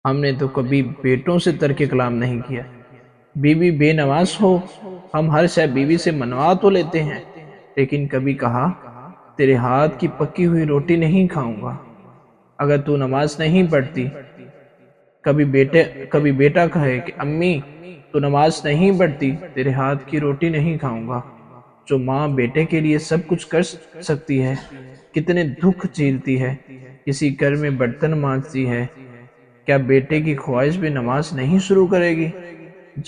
ہم نے تو کبھی بیٹوں سے ترک کلام نہیں کیا، بیوی بے نماز ہو ہم ہر شے بیوی سے منوا تو لیتے ہیں، لیکن کبھی کہا تیرے ہاتھ کی پکی ہوئی روٹی نہیں کھاؤں گا اگر تو نماز نہیں پڑھتی۔ کبھی بیٹا کہے کہ امی تو نماز نہیں پڑھتی، تیرے ہاتھ کی روٹی نہیں کھاؤں گا۔ جو ماں بیٹے کے لیے سب کچھ کر سکتی ہے، کتنے دکھ جھیلتی ہے، کسی گھر میں برتن مانجتی ہے، کیا بیٹے کی خواہش بھی نماز نہیں شروع کرے گی؟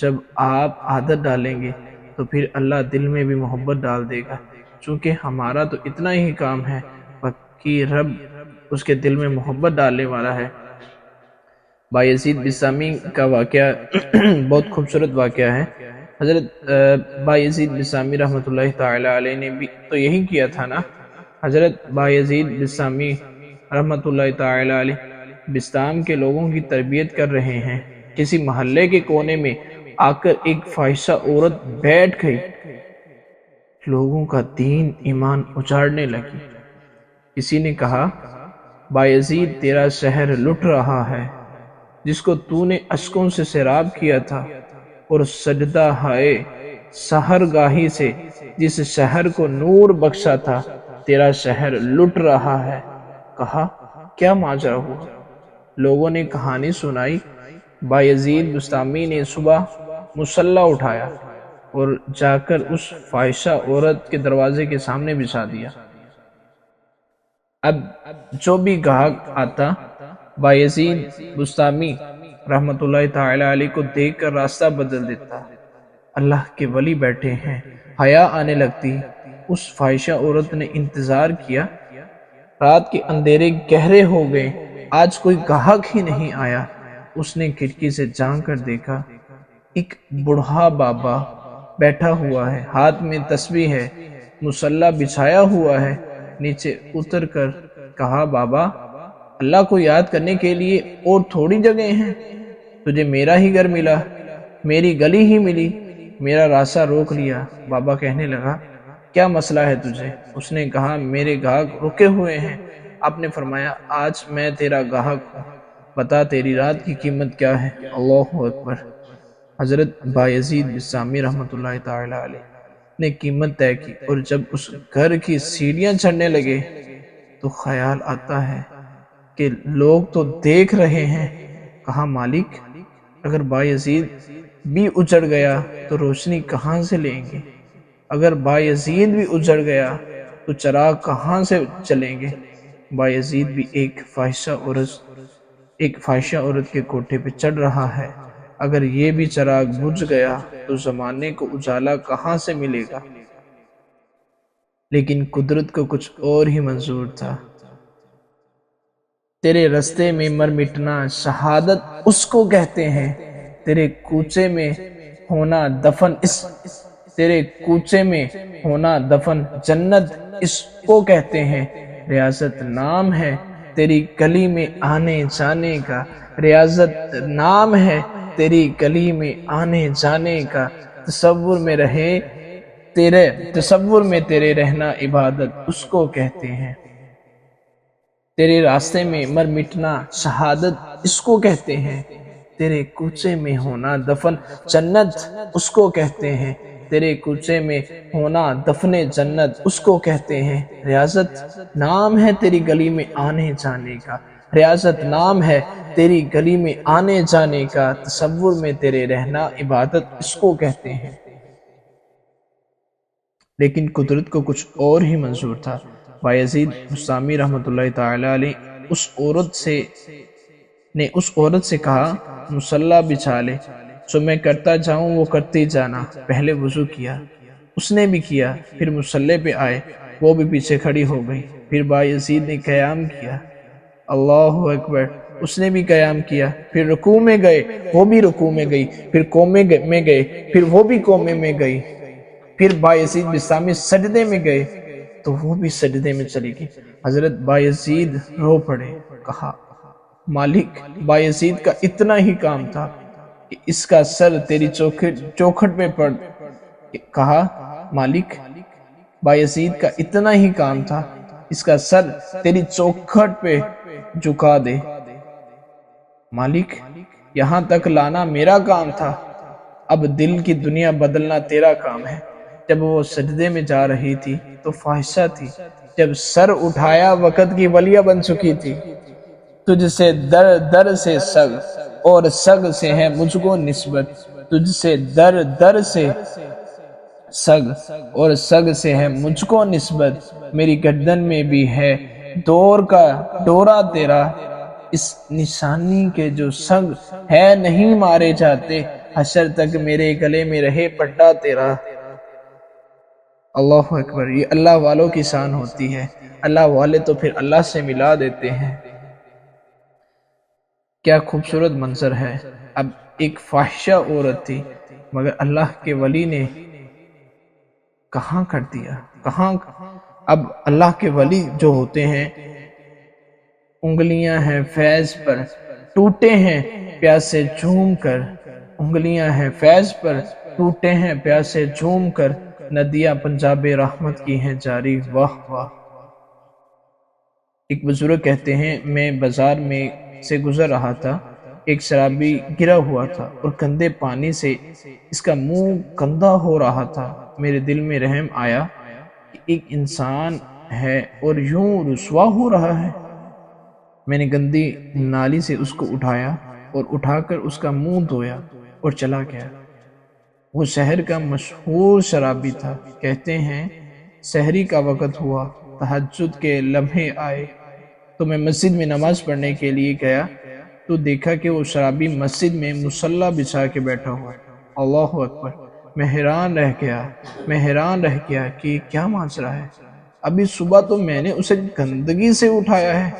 جب آپ عادت ڈالیں گے تو پھر اللہ دل میں بھی محبت ڈال دے گا، چونکہ ہمارا تو اتنا ہی کام ہے، باقی رب اس کے دل میں محبت ڈالنے والا ہے۔ بایزید بسامی کا واقعہ بہت خوبصورت واقعہ ہے۔ حضرت بایزید بسامی رحمۃ اللہ تعالی علیہ نے بھی تو یہی کیا تھا نا۔ حضرت بایزید بسامی رحمۃ اللہ تعالی علیہ بستام کے لوگوں کی تربیت کر رہے ہیں، کسی محلے کے کونے میں آ کر ایک فاحشہ عورت بیٹھ گئی، لوگوں کا دین ایمان اجاڑنے لگی۔ کسی نے کہا بایزید تیرا شہر لٹ رہا ہے، جس کو تو نے اشکوں سے سیراب کیا تھا، اور سجدہ ہائے سحر گاہی سے جس شہر کو نور بخشا تھا، تیرا شہر لٹ رہا ہے۔ کہا کیا ماجرا ہوا؟ لوگوں نے کہانی سنائی۔ بایزید بسطامی نے صبح مصلی اٹھایا اور جا کر اس فاحشہ عورت کے دروازے کے سامنے بچھا دیا۔ اب جو بھی گاہک آتا بایزید بسطامی رحمت اللہ تعالی علیہ کو دیکھ کر راستہ بدل دیتا۔ اللہ کے ولی بیٹھے ہیں، حیا آنے لگتی۔ اس فاحشہ عورت نے انتظار کیا، رات کے اندھیرے گہرے ہو گئے، آج کوئی گاہک ہی نہیں آیا۔ اس نے کھڑکی سے جھانک کر دیکھا، ایک بوڑھا بابا بیٹھا ہوا ہے، ہاتھ میں تسبیح ہے، مصلی بچھایا ہوا ہے۔ نیچے اتر کر کہا بابا، اللہ کو یاد کرنے کے لیے اور تھوڑی جگہ ہیں، تجھے میرا ہی گھر ملا، میری گلی ہی ملی، میرا راستہ روک لیا۔ بابا کہنے لگا کیا مسئلہ ہے تجھے؟ اس نے کہا میرے گاہک رکے ہوئے ہیں۔ آپ نے فرمایا آج میں تیرا گاہک ہوں، بتا تیری رات کی قیمت کیا ہے؟ اللہ اکبر۔ حضرت بایزید بسطامی رحمۃ اللہ تعالی علیہ نے قیمت طے کی، اور جب اس گھر کی سیڑھیاں چڑھنے لگے تو خیال آتا ہے کہ لوگ تو دیکھ رہے ہیں۔ کہا مالک اگر بایزید بھی اجڑ گیا تو روشنی کہاں سے لیں گے؟ اگر بایزید بھی اجڑ گیا تو چراغ کہاں سے چلیں گے؟ بایزید بھی ایک فاحشہ عورت کے کوٹھے پہ چڑھ رہا ہے، اگر یہ بھی چراغ بجھ گیا تو زمانے کو اجالا کہاں سے ملے گا؟ لیکن قدرت کو کچھ اور ہی منظور تھا۔ تیرے رستے میں مر مٹنا شہادت اس کو کہتے ہیں، تیرے کوچے میں ہونا دفن جنت اس کو کہتے ہیں۔ ریاضت نام ہے تیری گلی میں آنے جانے کا، ریاضت نام ہے تیری گلی میں آنے جانے کا، تصور میں تیرے رہنا عبادت اس کو کہتے ہیں۔ تیرے راستے میں مر مٹنا شہادت اس کو کہتے ہیں، تیرے کوچے میں ہونا دفن جنت اس کو کہتے ہیں، تیرے کوچے میں ہونا دفن جنت اس کو کہتے ہیں۔ ریاضت نام ہے تیری گلی میں آنے جانے کا، ریاضت نام ہے تیری گلی میں آنے جانے کا، تصور میں تیرے رہنا عبادت اس کو کہتے ہیں۔ لیکن قدرت کو کچھ اور ہی منظور تھا۔ بایزید بسطامی رحمۃ اللہ تعالی علیہ اس عورت سے کہا مصلی بچھا لے، جو میں کرتا جاؤں وہ کرتی جانا۔ پہلے وضو کیا، اس نے بھی کیا، پھر مصلی پہ آئے، وہ بھی پیچھے کھڑی ہو گئی۔ پھر بایزید نے قیام کیا، اللہ اکبر، اس نے بھی قیام کیا، پھر رکوع میں گئے، وہ بھی رکوع میں گئی، پھر قومے میں گئے، پھر وہ بھی قومے میں گئی، پھر بایزید بسطامی سجدے میں گئے تو وہ بھی سجدے میں چلی گئی۔ حضرت بایزید رو پڑے، کہا مالک بایزید کا اتنا ہی کام تھا کہ اس کا سر تیری چوکھٹ پہ پڑ۔ کہا مالک بایزید کا اتنا ہی کام تھا، اس کا سر تیری چوکھٹ پہ جھکا دے۔ مالک یہاں تک لانا میرا کام تھا، اب دل کی دنیا بدلنا تیرا کام ہے۔ جب وہ سجدے میں جا رہی تھی تو فاحشہ تھی، جب سر اٹھایا وقت کی ولیہ بن چکی تھی۔ تجھ سے در در سے سگ اور سگ سے ہے مجھ کو نسبت، تجھ سے در در سے سگ اور سگ سے ہے مجھ کو نسبت، میری گردن میں بھی ہے دور کا ڈورا تیرا، اس نشانی کے جو سگ ہے نہیں مارے جاتے، حشر تک میرے گلے میں رہے پٹا تیرا۔ اللہ اکبر، یہ اللہ والوں کی شان ہوتی ہے، اللہ والے تو پھر اللہ سے ملا دیتے ہیں۔ کیا خوبصورت منظر ہے۔ اب ایک فاحشہ عورت تھی مگر اللہ کے ولی نے کہاں کر دیا، کہاں۔ اب اللہ کے ولی جو ہوتے ہیں، انگلیاں ہیں فیض پر ٹوٹے ہیں پیاسے جھوم کر، انگلیاں ہیں فیض پر ٹوٹے ہیں پیاسے جھوم کر، ندیاں پنجاب رحمت کی ہیں جاری، واہ واہ۔ ایک بزرگ کہتے ہیں، میں بازار میں سے گزر رہا تھا، ایک شرابی گرا ہوا تھا اور گندے پانی سے اس کا منہ گندا ہو رہا تھا۔ میرے دل میں رحم آیا کہ ایک انسان ہے اور یوں رسوا ہو رہا ہے۔ میں نے گندی نالی سے اس کو اٹھایا اور اٹھا کر اس کا منہ دھویا اور چلا گیا۔ وہ شہر کا مشہور شرابی تھا۔ کہتے ہیں سحری کا وقت ہوا، تہجد کے لمحے آئے تو میں مسجد میں نماز پڑھنے کے لیے گیا تو دیکھا کہ وہ شرابی مسجد میں مصلی بچھا کے بیٹھا ہوا۔ اللہ اکبر، میں حیران رہ گیا کہ کیا ماجرا ہے۔ ابھی صبح تو میں نے اسے گندگی سے اٹھایا ہے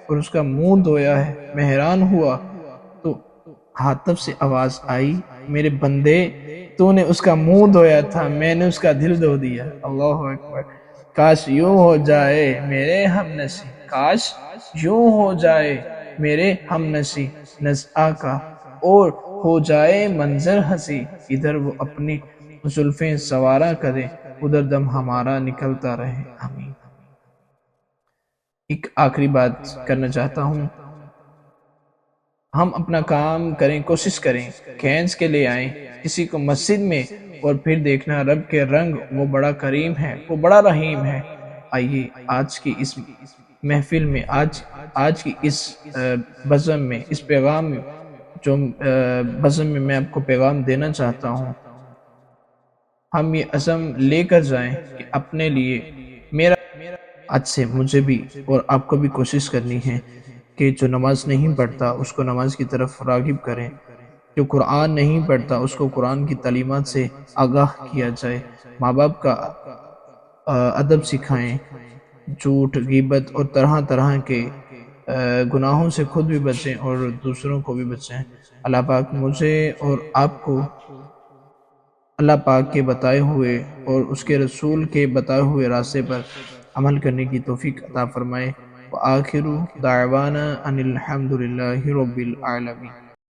اور اس کا منہ دھویا ہے۔ میں حیران ہوا تو ہاتف سے آواز آئی، میرے بندے تو نے اس کا منہ دھویا تھا، میں نے اس کا دل دھو دیا۔ اللہ اکبر، کاش یوں ہو جائے میرے ہم نشیں، کاش یوں ہو جائے میرے ہم نشیں، نزعہ کا اور ہو جائے منظر ہنسی، ادھر وہ اپنی زلفیں سوارا کرے، ادھر دم ہمارا نکلتا رہے، آمین۔ ایک آخری بات کرنا چاہتا ہوں، ہم اپنا کام کریں، کوشش کریں، کھینچ کے لے آئیں کسی کو مسجد میں، اور پھر دیکھنا رب کے رنگ، وہ بڑا کریم ہے، وہ بڑا رحیم ہے۔ آئیے آج کی اس محفل میں، آج کی اس بزم میں، اس پیغام جو بزم میں میں آپ کو پیغام دینا چاہتا ہوں، ہم یہ عزم لے کر جائیں کہ اپنے لیے، میرا آج سے مجھے بھی اور آپ کو بھی کوشش کرنی ہے کہ جو نماز نہیں پڑھتا اس کو نماز کی طرف راغب کریں، جو قرآن نہیں پڑھتا اس کو قرآن کی تعلیمات سے آگاہ کیا جائے، ماں باپ کا ادب سکھائیں، جھوٹ، غیبت اور طرح طرح کے گناہوں سے خود بھی بچیں اور دوسروں کو بھی بچیں۔ اللہ پاک مجھے اور آپ کو اللہ پاک کے بتائے ہوئے اور اس کے رسول کے بتائے ہوئے راستے پر عمل کرنے کی توفیق عطا فرمائے۔ وآخر دعوانا ان الحمد للہ رب العالمین۔